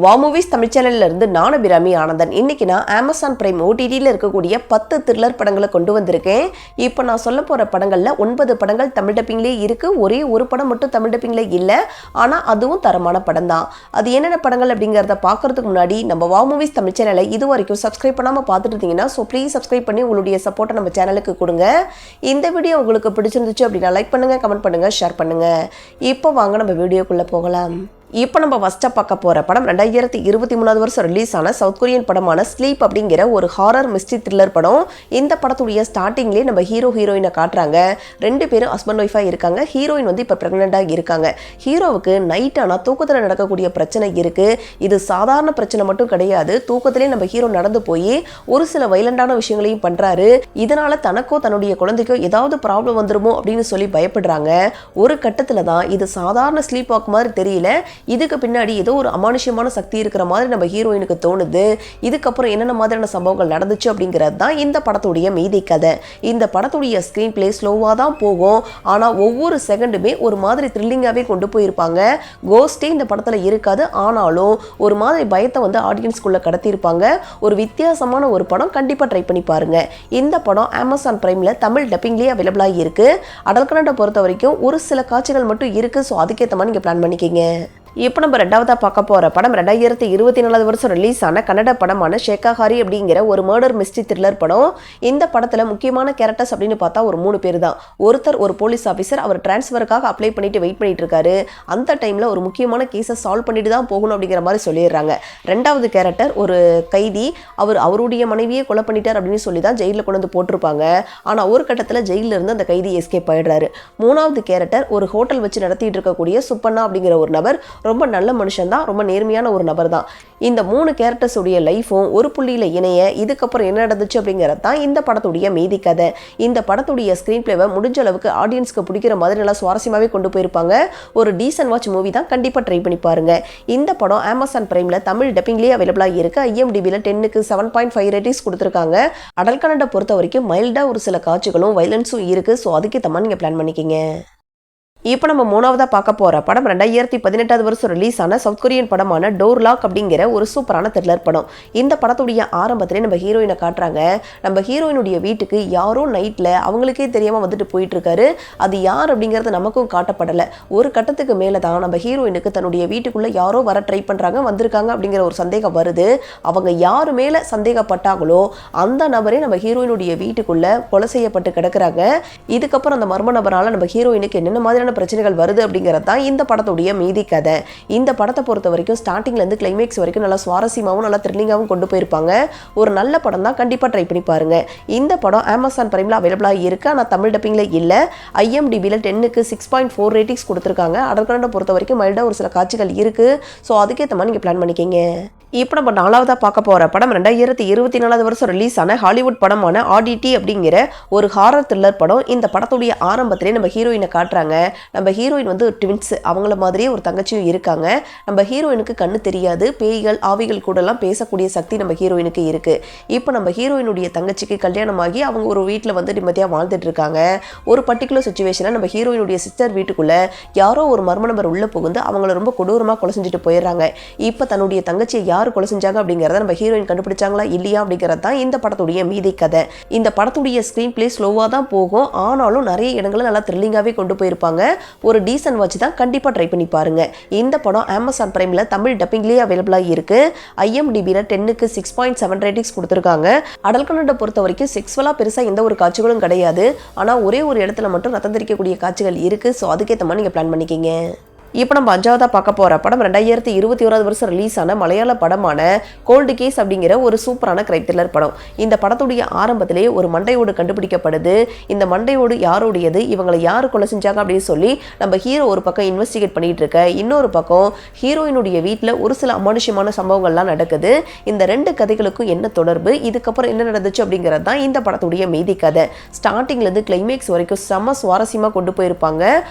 வா மூவிஸ் தமிழ் சேனல்ல இருந்து நான் அபிராமி ஆனந்தன். இன்னைக்கு நான் அமேசான் பிரைம் ஓடிடியில் இருக்கக்கூடிய 10 த்ரில்லர் படங்களை கொண்டு வந்திருக்கேன். இப்போ நான் சொல்ல போற படங்கள்ல 9 படங்கள் தமிழ் டப்பிங்லேயே இருக்கு. ஒரே ஒரு படம் மட்டும் தமிழ் டப்பிங்ல இல்லை, ஆனால் அதுவும் தரமான படம் தான். அது என்னென்ன படங்கள் அப்படிங்கிறத பார்க்கறதுக்கு முன்னாடி நம்ம வா மூவிஸ் தமிழ் சேனலை இது வரைக்கும் சப்ஸ்கிரைப் பண்ணாமல் பார்த்துட்டு இருந்தீங்கன்னா ப்ளீஸ் சப்ஸ்கிரைப் பண்ணி உங்களுடைய சப்போர்ட்டை நம்ம சேனலுக்கு கொடுங்க. இந்த வீடியோ உங்களுக்கு பிடிச்சிருந்துச்சு அப்படின்னா லைக் பண்ணுங்க, கமெண்ட் பண்ணுங்க, ஷேர் பண்ணுங்க. இப்போ வாங்க நம்ம வீடியோக்குள்ள போகலாம். இப்போ நம்ம ஃபஸ்ட்டாக பார்க்க போகிற படம் 2023 வருஷம் ரிலீஸ் ஆன சவுத் கொரியன் படமான ஸ்லீப் அப்படிங்கிற ஒரு ஹாரர் மிஸ்ட்ரி த்ரில்லர் படம். இந்த படத்துடைய ஸ்டார்டிங்லேயே நம்ம ஹீரோயினை காட்டுறாங்க. 2 பேரும் ஹஸ்பண்ட் ஒய்ஃபாக இருக்காங்க. ஹீரோயின் வந்து இப்போ ப்ரெக்னெண்ட்டாக இருக்காங்க. ஹீரோவுக்கு நைட் ஆனால் தூக்கத்தில் நடக்கக்கூடிய பிரச்சனை இருக்குது. இது சாதாரண பிரச்சனை மட்டும் கிடையாது. தூக்கத்திலே நம்ம ஹீரோ நடந்து போய் ஒரு சில வைலண்டான விஷயங்களையும் பண்ணுறாரு. இதனால் தனக்கோ தன்னுடைய குழந்தைக்கோ ஏதாவது ப்ராப்ளம் வந்துருமோ அப்படின்னு சொல்லி பயப்படுறாங்க. ஒரு கட்டத்தில் தான் இது சாதாரண ஸ்லீப் வாக் மாதிரி தெரியல, இதுக்கு பின்னாடி ஏதோ ஒரு அமானுஷ்யமான சக்தி இருக்கிற மாதிரி நம்ம ஹீரோயினுக்கு தோணுது. இதுக்கப்புறம் என்னென்ன மாதிரியான சம்பவங்கள் நடந்துச்சு அப்படிங்கிறது தான் இந்த படத்துடைய மீதி கதை. இந்த படத்துடைய ஸ்க்ரீன் பிளே ஸ்லோவாக தான் போகும், ஆனால் ஒவ்வொரு செகண்டுமே ஒரு மாதிரி த்ரில்லிங்காகவே கொண்டு போயிருப்பாங்க. கோஸ்டே இந்த படத்தில் இருக்காது, ஆனாலும் ஒரு மாதிரி பயத்தை வந்து ஆடியன்ஸ்குள்ளே கடத்தியிருப்பாங்க. ஒரு வித்தியாசமான ஒரு படம், கண்டிப்பாக ட்ரை பண்ணி பாருங்க. இந்த படம் அமேசான் பிரைமில் தமிழ் டப்பிங்லேயே அவைலபிளாக இருக்குது. அடல் கன்னடை பொறுத்த வரைக்கும் ஒரு சில காட்சிகள் மட்டும் இருக்குது. ஸோ அதுக்கேற்ற மாதிரி நீங்கள் பிளான் பண்ணிக்கிங்க. இப்போ நம்ம ரெண்டாவதாக பார்க்க போகிற படம் 2024 வருஷம் ரிலீஸ் ஆன கன்னட படமான ஷேகாஹாரி அப்படிங்கிற ஒரு மர்டர் மிஸ்ட்ரி த்ரில்லர் படம். இந்த படத்தில் முக்கியமான கேரக்டர்ஸ் அப்படின்னு பார்த்தா ஒரு 3 பேர் தான். ஒருத்தர் ஒரு போலீஸ் ஆஃபீஸர், அவர் டிரான்ஸ்ஃபருக்காக அப்ளை பண்ணிட்டு வெயிட் பண்ணிட்டு இருக்காரு. அந்த டைமில் ஒரு முக்கியமான கேஸை சால்வ் பண்ணிட்டு தான் போகணும் அப்படிங்கிற மாதிரி சொல்லிடுறாங்க. 2வது கேரக்டர் ஒரு கைதி, அவருடைய மனைவியை கொலை பண்ணிட்டார் அப்படின்னு சொல்லி தான் ஜெயிலில் கொண்டு வந்து போட்டிருப்பாங்க. ஆனால் ஒரு கட்டத்தில் ஜெயிலில் இருந்து அந்த கைதி எஸ்கேப் ஆயிடுறாரு. 3வது கேரக்டர் ஒரு ஹோட்டல் வச்சு நடத்திட்டு இருக்கக்கூடிய சுப்பண்ணா அப்படிங்கிற ஒரு நபர். ரொம்ப நல்ல மனுஷன் தான், ரொம்ப நேர்மையான ஒரு நபர் தான். இந்த 3 கேரக்டர்ஸ் உடைய லைஃபும் ஒரு புள்ளியில் இணைய இதுக்கப்புறம் என்ன நடந்துச்சு அப்படிங்கிறது தான் இந்த படத்துடைய மீதி கதை. இந்த படத்துடைய ஸ்க்ரீன் பிளேவை முடிஞ்ச அளவுக்கு ஆடியன்ஸ்க்கு பிடிக்கிற மாதிரி நல்லா சுவாரஸ்யமாகவே கொண்டு போயிருப்பாங்க. ஒரு டீசன்ட் வாட்ச் மூவி தான், கண்டிப்பாக ட்ரை பண்ணி பாருங்க. இந்த படம் அமேசான் பிரைமில் தமிழ் டப்பிங்லேயே அவைலபிளாக இருக்கு. IMDbல 10க்கு 7.5 ரேட்டிங்ஸ் கொடுத்துருக்காங்க. அடல் கன்னடை பொறுத்த வரைக்கும் மைல்டாக ஒரு சில காட்சிகளும் வைலன்ஸும் இருக்குது. ஸோ அதுக்கேற்ற மாதிரி நீங்கள் பிளான் பண்ணிக்கிங்க. இப்போ நம்ம 3வதாக பார்க்க போகிற படம் 2018 வருஷம் ரிலீஸ் ஆன சவுத் கொரியன் படமான டோர் லாக் அப்படிங்கிற ஒரு சூப்பரான த்ரில்லர் படம். இந்த படத்துடைய ஆரம்பத்திலே நம்ம ஹீரோயினை காட்டுறாங்க. நம்ம ஹீரோயினுடைய வீட்டுக்கு யாரோ நைட்டில் அவங்களுக்கே தெரியாமல் வந்துட்டு போயிட்டு இருக்காரு. அது யார் அப்படிங்கிறது நமக்கும் காட்டப்படலை. ஒரு கட்டத்துக்கு மேலே தான் நம்ம ஹீரோயினுக்கு தன்னுடைய வீட்டுக்குள்ளே யாரோ வர ட்ரை பண்ணுறாங்க, வந்திருக்காங்க அப்படிங்கிற ஒரு சந்தேகம் வருது. அவங்க யார் மேலே சந்தேகப்பட்டாங்களோ அந்த நபரே நம்ம ஹீரோயினுடைய வீட்டுக்குள்ளே கொலை செய்யப்பட்டு கிடக்குறாங்க. இதுக்கப்புறம் அந்த மர்ம நபரால் நம்ம ஹீரோயினுக்கு என்னென்ன மாதிரியான பிரச்சனைகள் வருது அப்படிங்கிறது தான் இந்த படத்துடைய மீதி கதை. இந்த படத்தை பொறுத்த வரைக்கும் ஸ்டார்டிங்லேருந்து கிளைமேக்ஸ் வரைக்கும் நல்லா சுவாரஸ்யமாகவும் நல்லா த்ரில்லிங்காகவும் கொண்டு போயிருப்பாங்க. ஒரு நல்ல படம் தான், கண்டிப்பாக ட்ரை பண்ணி பாருங்க. இந்த படம் அமேசான் பிரைமில் அவைலபிளாக இருக்குது, ஆனால் தமிழ் டப்பிங்கில் இல்லை. IMDbல 10க்கு 6.4 ரேட்டிங்ஸ் கொடுத்துருக்காங்க. அடல் கன்னடை பொறுத்த வரைக்கும் மைல்டாக ஒரு சில காட்சிகள் இருக்குது. ஸோ அதுக்கேற்ற மாதிரி நீங்கள் பிளான் பண்ணிக்கிங்க. இப்போ நம்ம 4வதாக பார்க்க போகிற படம் 2024 வருஷம் ரிலீஸ் ஆன ஹாலிவுட் படமான ஆடிடி அப்படிங்கிற ஒரு ஹாரர் த்ரில்லர் படம். இந்த படத்துடைய ஆரம்பத்திலே நம்ம ஹீரோயினை காட்டுறாங்க. நம்ம ஹீரோயின் வந்து ட்வின்ஸ், அவங்கள மாதிரியே ஒரு தங்கச்சியும் இருக்காங்க. நம்ம ஹீரோயினுக்கு கண்ணு தெரியாது, பேய்கள் ஆவிகள் கூடலாம் பேசக்கூடிய சக்தி நம்ம ஹீரோயினுக்கு இருக்குது. இப்போ நம்ம ஹீரோயினுடைய தங்கச்சிக்கு கல்யாணமாகி அவங்க ஒரு வீட்டில் வந்து நிம்மதியாக வாழ்ந்துட்டு இருக்காங்க. ஒரு பர்டிகுலர் சுச்சுவேஷனில் நம்ம ஹீரோயினுடைய சிஸ்டர் வீட்டுக்குள்ளே யாரோ ஒரு மர்ம நபர் உள்ளே புகுந்து அவங்கள ரொம்ப கொடூரமாக கொலை செஞ்சுட்டு போயிடுறாங்க. இப்போ தன்னுடைய தங்கச்சியை யார் கொலை செஞ்சாங்க அப்படிங்கிறத நம்ம ஹீரோயின் கண்டுபிடிச்சாங்களா இல்லையா அப்படிங்கிறது தான் இந்த படத்துடைய மீதி கதை. இந்த படத்துடைய ஸ்க்ரீன் பிளே ஸ்லோவாக தான் போகும், ஆனாலும் நிறைய இடங்களில் நல்லா த்ரில்லிங்காகவே கொண்டு போயிருப்பாங்க. ஒரு டீசன்ட் வாட்ச் தான், கண்டிப்பாக ட்ரை பண்ணி பாருங்க. இந்த படம் அமேசான் பிரைமில் தமிழ் டப்பிங்லேயே அவைலபிளாக இருக்கு. IMDbல 10க்கு 6.7 ரேட்டிங்ஸ் கொடுத்துருக்காங்க. அடல் கன்னடை பொறுத்த வரைக்கும் செக்ஸ்வலாக பெருசாக எந்த ஒரு காட்சிகளும் கிடையாது, ஆனால் ஒரே ஒரு இடத்துல மட்டும் ரத்தம் தெரிக்கக்கூடிய காட்சிகள் இருக்குது. ஸோ அதுக்கேற்ற மாதிரி நீங்கள் பிளான் பண்ணிக்கிங்க. இப்போ நம்ம 5வதாக பார்க்க போகிற படம் 2021 வருஷம் ரிலீஸ் ஆன மலையாள படமான கோல்டு கேஸ் அப்படிங்கிற ஒரு சூப்பரான கிரைம் த்ரில்லர் படம். இந்த படத்துடைய ஆரம்பத்திலே ஒரு மண்டையோடு கண்டுபிடிக்கப்படுது. இந்த மண்டையோடு யாருடையது, இவங்களை யார் கொலை செஞ்சாங்க அப்படின்னு சொல்லி நம்ம ஹீரோ ஒரு பக்கம் இன்வெஸ்டிகேட் பண்ணிட்டு இருக்க, இன்னொரு பக்கம் ஹீரோயினுடைய வீட்டில் ஒரு சில அமானுஷ்யமான சம்பவங்கள்லாம் நடக்குது. இந்த 2 கதைகளுக்கும் என்ன தொடர்பு, இதுக்கப்புறம் என்ன நடந்துச்சு அப்படிங்கிறது தான் இந்த படத்துடைய மீதி கதை. ஸ்டார்டிங்லேருந்து கிளைமேக்ஸ் வரைக்கும் செம்ம சுவாரஸ்யமாக கொண்டு போயிருப்பாங்க.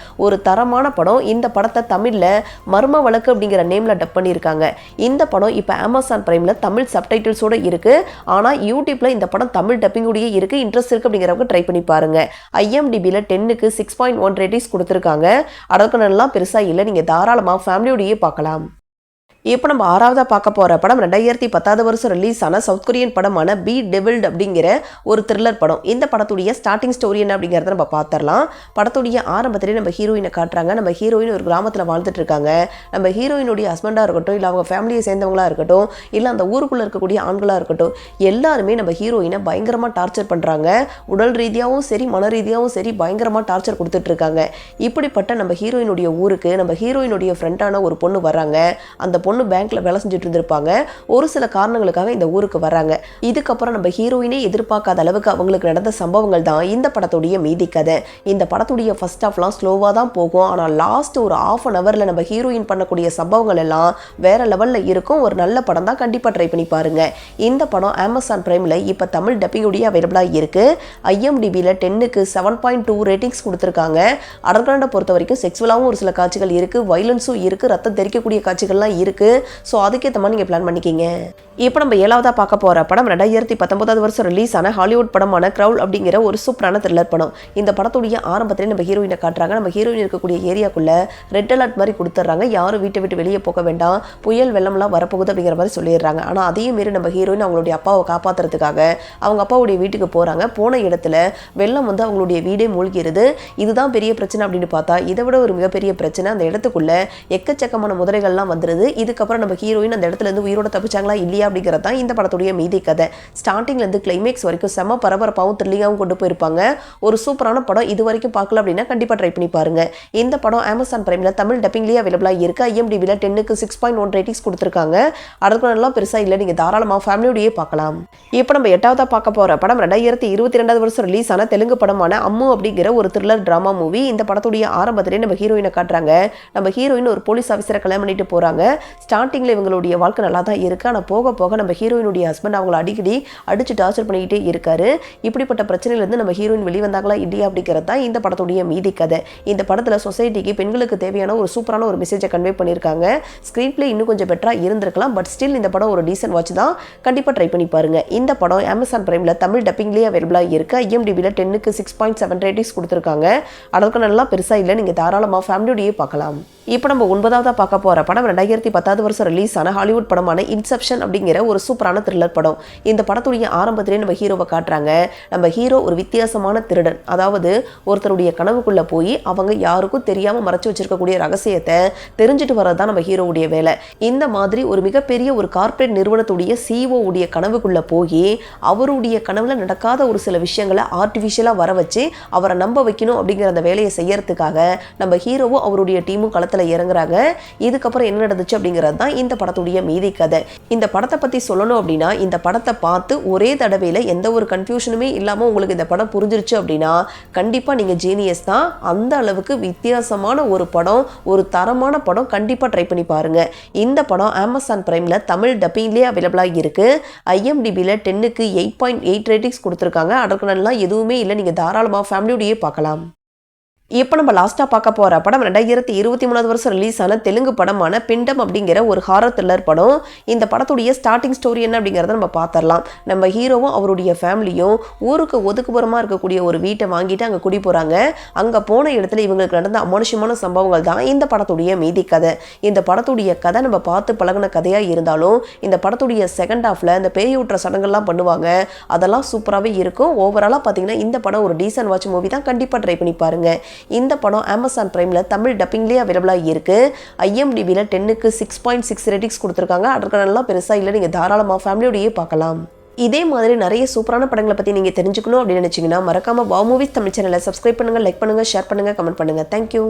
ஒரு தரமான படம். இந்த படத்தை தமிழில் மர்ம வழக்கு அப்படிங்கிற நேமில் டப் பண்ணியிருக்காங்க. இந்த படம் இப்போ அமேசான் பிரைமில் தமிழ் சப்டைட்டில்ஸோடு இருக்குது. ஆனால் யூடியூப்பில் இந்த படம் தமிழ் டப்பிங்கோடையே இருக்குது. இன்ட்ரெஸ்ட் இருக்குது அப்படிங்கிறவங்க ட்ரை பண்ணி பாருங்கள். IMDbல 10க்கு 6.1 ரேட்டிங்ஸ் கொடுத்துருக்காங்க. அடல் கன்னடெல்லாம் பெருசாக இல்லை, நீங்கள் தாராளமாக ஃபேமிலியோடையே பார்க்கலாம். இப்போ நம்ம ஆறாவதாக பார்க்க போகிற படம் 2010 வருஷம் ரிலீஸ் ஆன சவுத் கொரியன் படமான பி டெவில்ட் அப்படிங்கிற ஒரு த்ரில்லர் படம். இந்த படத்துடைய ஸ்டார்டிங் ஸ்டோரி என்ன அப்படிங்கிறத நம்ம பார்த்துடலாம். படத்துடைய ஆரம்பத்திலே நம்ம ஹீரோயினை காட்டுறாங்க. நம்ம ஹீரோயின் ஒரு கிராமத்தில் வாழ்ந்துட்டு இருக்காங்க. நம்ம ஹீரோயினுடைய ஹஸ்பண்டாக இருக்கட்டும், இல்லை அவங்க ஃபேமிலியை சேர்ந்தவங்களாக இருக்கட்டும், இல்லை அந்த ஊருக்குள்ளே இருக்கக்கூடிய ஆண்களாக இருக்கட்டும், எல்லாருமே நம்ம ஹீரோயினை பயங்கரமாக டார்ச்சர் பண்ணுறாங்க. உடல் ரீதியாகவும் சரி, மன ரீதியாகவும் சரி பயங்கரமாக டார்ச்சர் கொடுத்துட்டு இருக்காங்க. இப்படிப்பட்ட நம்ம ஹீரோயினுடைய ஊருக்கு நம்ம ஹீரோயினுடைய ஃப்ரெண்டான ஒரு பொண்ணு வர்றாங்க. அந்த பொண்ணு பேங்க்ல வேலை செஞ்சுட்டு இருந்திருப்பாங்க. ஒரு சில காரணங்களுக்காக இந்த ஊருக்கு வர்றாங்க. இதுக்கப்புறம் நம்ம ஹீரோயினே எதிர்பார்க்காத அளவுக்கு அவங்களுக்கு நடந்த சம்பவங்கள் தான் இந்த படத்துடைய மீதி கதை. இந்த படத்துடைய ஃபர்ஸ்ட் ஹாஃப்லாம் ஸ்லோவாக தான் போகும். ஆனால் லாஸ்ட் ஒரு ½ அன் ஹவரில் நம்ம ஹீரோயின் பண்ணக்கூடிய சம்பவங்கள் எல்லாம் வேற லெவலில் இருக்கும். ஒரு நல்ல படம் தான், கண்டிப்பாக ட்ரை பண்ணி பாருங்க. இந்த படம் அமேசான் பிரைமில் இப்போ தமிழ் டப்பிங்குடைய அவைலபிளாக இருக்கு. IMDbல 10க்கு 7.2 ரேட்டிங்ஸ் கொடுத்துருக்காங்க. அடர்கண்டை பொறுத்த வரைக்கும் செக்ஸுவலாகவும் ஒரு சில காட்சிகள் இருக்கு, வயலன்ஸும் இருக்கு, ரத்தம் தெரிக்கக்கூடிய காட்சிகள்லாம் இருக்கு. ஸோ அதுக்கேற்ற மாதிரி நீங்கள் பிளான் பண்ணிக்கிங்க. இப்போ நம்ம 7ஆவதாக பார்க்க போகிற படம் 2019 வருஷம் ரிலீஸ் ஆன ஹாலிவுட் படமான க்ரௌல் அப்படிங்கிற ஒரு சூப்பரான த்ரில்லர் படம். இந்த படத்துடைய ஆரம்பத்திலே நம்ம ஹீரோயினை காட்டுறாங்க. நம்ம ஹீரோயின் இருக்கக்கூடிய ஏரியாக்குள்ள ரெட் அலர்ட் மாதிரி கொடுத்துட்றாங்க. யாரும் வீட்டை விட்டு வெளியே போக வேண்டாம், புயல் வெள்ளம்லாம் வரப்போகுது அப்படிங்கிற மாதிரி சொல்லிடுறாங்க. ஆனால் அதையும் மீறி நம்ம ஹீரோயின் அவங்களுடைய அப்பாவை காப்பாற்றுறதுக்காக அவங்க அப்பாவுடைய வீட்டுக்கு போகிறாங்க. போன இடத்துல வெள்ளம் வந்து அவங்களுடைய வீடே மூழ்கிறது. இதுதான் பெரிய பிரச்சனை அப்படின்னு பார்த்தா இதை விட ஒரு மிகப்பெரிய பிரச்சனை. அந்த இடத்துக்குள்ள எக்கச்சக்கமான முதலைகள்லாம் வந்துடுது. இதுக்கப்புறம் நம்ம ஹீரோயின் அந்த இடத்துல இருந்து உயிரோட தப்பிச்சாங்களா இல்லையா அப்படிங்கிறது தான் இந்த படத்துடைய மீதி கதை. ஸ்டார்டிங்லேருந்து கிளைமேக்ஸ் வரைக்கும் செம பரபரப்பாகவும் த்ரில்லிங்காகவும் கொண்டு போயிருப்பாங்க. ஒரு சூப்பரான படம். இது வரைக்கும் பார்க்கல அப்படின்னா கண்டிப்பாக ட்ரை பண்ணி பாருங்க. இந்த படம் அமேசான் பிரைமில் தமிழ் டப்பிங்லேயே அவைலபிளாக இருக்கு. IMDbல 10க்கு 6.1 ரேட்டிங்ஸ் கொடுத்துருக்காங்க. அடுக்கலாம் பெருசாக இல்லை, நீங்கள் தாராளமாக ஃபேமிலியோடையே பார்க்கலாம். இப்போ நம்ம 8ஆவதாக பார்க்க போகிற படம் 2022 வருஷம் ரிலீஸ் ஆன தெலுங்கு படமான அம்மு அப்படிங்கிற ஒரு த்ரில்லர் டிராமா மூவி. இந்த படத்துடைய ஆரம்பத்திலே நம்ம ஹீரோயினை காட்டுறாங்க. நம்ம ஹீரோயின் ஒரு போலீஸ் ஆஃபீஸரை கல்யாணம் பண்ணிட்டு போகிறாங்க. ஸ்டார்டிங்கில் இவங்களுடைய வாழ்க்கை நல்லா தான் இருக்குது. ஆனால் போக போக நம்ம ஹீரோயினுடைய ஹஸ்பண்ட் அவங்களை அடிக்கடி அடிச்சு டார்ச்சர் பண்ணிக்கிட்டே இருக்காரு. இப்படிப்பட்ட பிரச்சனையிலேருந்து நம்ம ஹீரோயின் வெளிவந்தாங்களா இல்லையா அப்படிங்கிறது தான் இந்த படத்துடைய மீதி கதை. இந்த படத்தில் சொசைட்டிக்கு பெண்களுக்கு தேவையான ஒரு சூப்பரான ஒரு மெசேஜை கன்வே பண்ணியிருக்காங்க. ஸ்க்ரீன் பிளே இன்னும் கொஞ்சம் பெட்டராக இருந்திருக்கலாம். பட் ஸ்டில் இந்த படம் ஒரு டீசன்ட் வாட்ச் தான், கண்டிப்பாக ட்ரை பண்ணி பாருங்க. இந்த படம் அமேசான் பிரைமில் தமிழ் டப்பிங்லேயே அவைலபிளாக இருக்குது. IMDbல 10க்கு 6.7 ரேட்டிங்ஸ் கொடுத்துருக்காங்க. அதற்கு நல்லா பெருசாக இல்லை, நீங்கள் தாராளமாக ஃபேமிலியோடையே பார்க்கலாம். இப்போ நம்ம 9ஆவதாக பார்க்க போகிற படம் 2010 வருஷம் ரிலீஸ் ஆன ஹாலிவுட் படமான இன்செப்ஷன் அப்படிங்கிற ஒரு சூப்பரான த்ரில்லர் படம். இந்த படத்துடைய ஆரம்பத்திலே நம்ம ஹீரோவை காட்டுறாங்க. நம்ம ஹீரோ ஒரு வித்தியாசமான திருடன். அதாவது ஒருத்தருடைய கனவுக்குள்ளே போய் அவங்க யாருக்கும் தெரியாமல் மறைச்சு வச்சிருக்கக்கூடிய ரகசியத்தை தெரிஞ்சுட்டு வரது தான் நம்ம ஹீரோவுடைய வேலை. இந்த மாதிரி ஒரு மிகப்பெரிய ஒரு கார்ப்பரேட் நிறுவனத்துடைய CEO உடைய கனவுக்குள்ளே போய் அவருடைய கனவுல நடக்காத ஒரு சில விஷயங்களை ஆர்டிஃபிஷியலாக வர வச்சு அவரை நம்ப வைக்கணும் அப்படிங்கிற அந்த வேலையை செய்யறதுக்காக நம்ம ஹீரோவும் அவருடைய டீமும் களத்தில் இறங்குறாங்க. இதுக்கப்புறம் என்ன நடந்துச்சு அப்படிங்கிறது தான் இந்த படத்துடைய மீதி கதை. இந்த படத்தை பற்றி சொல்லணும் அப்படின்னா இந்த படத்தை பார்த்து ஒரே தடவையில் எந்த ஒரு கன்ஃபியூஷனுமே இல்லாமல் உங்களுக்கு இந்த படம் புரிஞ்சிருச்சு அப்படின்னா கண்டிப்பாக நீங்கள் ஜீனியஸ் தான். அந்த அளவுக்கு வித்தியாசமான ஒரு படம், ஒரு தரமான படம், கண்டிப்பாக ட்ரை பண்ணி பாருங்க. இந்த படம் அமேசான் பிரைமில் தமிழ் டப்பிங்லேயே அவைலபிளாக இருக்குது. IMDbல 10க்கு 8.8 ரேட்டிங்ஸ் கொடுத்துருக்காங்க. அடுக்கலாம் எதுவுமே இல்லை, நீங்கள் தாராளமாக ஃபேமிலியோடையே பார்க்கலாம். இப்போ நம்ம லாஸ்ட்டாக பார்க்க போகிற படம் 2023 வருஷம் ரிலீஸ் ஆன தெலுங்கு படமான பிண்டம் அப்படிங்கிற ஒரு ஹாரர் த்ரில்லர் படம். இந்த படத்துடைய ஸ்டார்டிங் ஸ்டோரி என்ன அப்படிங்கிறத நம்ம பார்த்துடலாம். நம்ம ஹீரோவும் அவருடைய ஃபேமிலியும் ஊருக்கு ஒதுக்குப்புறமாக இருக்கக்கூடிய ஒரு வீட்டை வாங்கிட்டு அங்கே குடி போகிறாங்க. அங்கே போன இடத்துல இவங்களுக்கு நடந்த அமானுஷ்யமான சம்பவங்கள் தான் இந்த படத்துடைய மீதி கதை. இந்த படத்துடைய கதை நம்ம பார்த்து பழகின கதையாக இருந்தாலும் இந்த படத்துடைய செகண்ட் ஹாஃபில் இந்த பேயூட்டுற சடங்கெல்லாம் பண்ணுவாங்க. அதெல்லாம் சூப்பராகவே இருக்கும். ஓவராலாக பார்த்தீங்கன்னா இந்த படம் ஒரு டீசன்ட் வாட்ச் மூவி தான், கண்டிப்பாக ட்ரை பண்ணி பாருங்க. இந்த படம் அமேசான் பிரைமில் தமிழ் டப்பிங்லேயே அவைலபிளாக இருக்குது. IMDbல 10க்கு 6.6 ரேட்டிங்ஸ் கொடுத்துருக்காங்க. அதற்கெல்லாம் பெருசாக இல்லை, நீங்கள் தாராளமாக ஃபேமிலியோடையே பார்க்கலாம். இதே மாதிரி நிறைய சூப்பரான படங்களை பற்றி நீங்கள் தெரிஞ்சுக்கணும் அப்படின்னு நினச்சிங்கன்னா மறக்காமல் வாவ் மூவிஸ் தமிழ் சேனலை சப்ஸ்கிரைப் பண்ணுங்கள், லைக் பண்ணுங்கள், ஷேர் பண்ணுங்கள், கமெண்ட் பண்ணுங்கள். தேங்க்யூ.